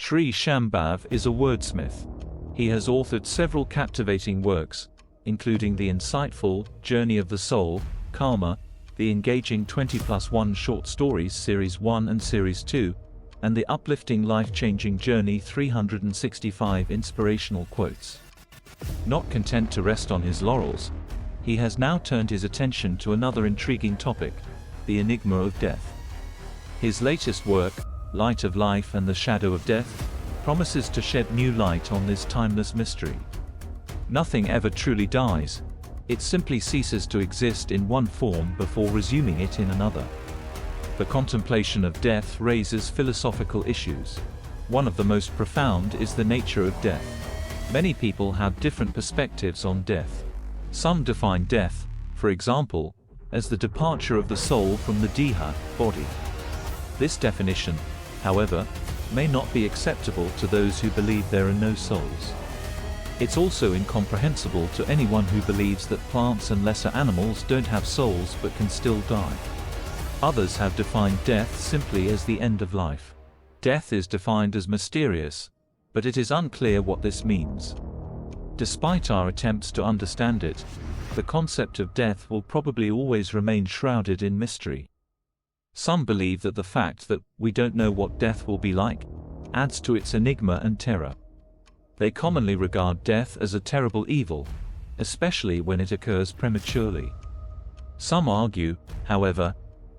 Shreeshambav is a wordsmith. He has authored several captivating works, including the insightful Journey of the Soul, Karma, the engaging 20+1 short stories Series 1 and Series 2, and the uplifting life-changing Journey 365 inspirational quotes. Not content to rest on his laurels, he has now turned his attention to another intriguing topic, the enigma of death. His latest work, Light of Life and the Shadow of Death, promises to shed new light on this timeless mystery. Nothing ever truly dies. It simply ceases to exist in one form before resuming it in another. The contemplation of death raises philosophical issues. One of the most profound is the nature of death. Many people have different perspectives on death. Some define death, for example, as the departure of the soul from the deha, body. This definition, however, may not be acceptable to those who believe there are no souls. It's also incomprehensible to anyone who believes that plants and lesser animals don't have souls but can still die. Others have defined death simply as the end of life. Death is defined as mysterious, but it is unclear what this means. Despite our attempts to understand it, the concept of death will probably always remain shrouded in mystery. Some believe that the fact that we don't know what death will be like adds to its enigma and terror. They commonly regard death as a terrible evil, especially when it occurs prematurely. Some argue, however,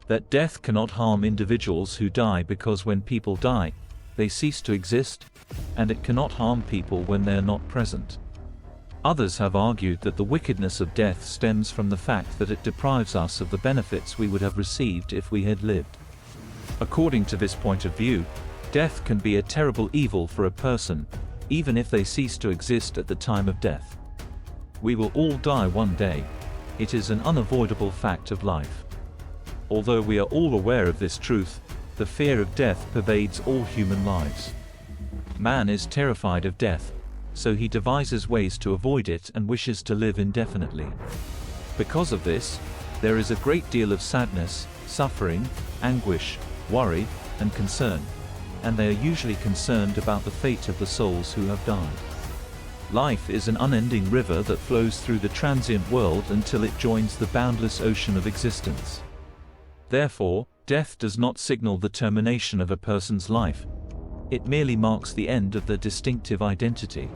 that death cannot harm individuals who die because when people die, they cease to exist, and it cannot harm people when they are not present. Others have argued that the wickedness of death stems from the fact that it deprives us of the benefits we would have received if we had lived. According to this point of view, death can be a terrible evil for a person, even if they cease to exist at the time of death. We will all die one day. It is an unavoidable fact of life. Although we are all aware of this truth, the fear of death pervades all human lives. Man is terrified of death, so he devises ways to avoid it and wishes to live indefinitely. Because of this, there is a great deal of sadness, suffering, anguish, worry, and concern, and they are usually concerned about the fate of the souls who have died. Life is an unending river that flows through the transient world until it joins the boundless ocean of existence. Therefore, death does not signal the termination of a person's life. It merely marks the end of their distinctive identity.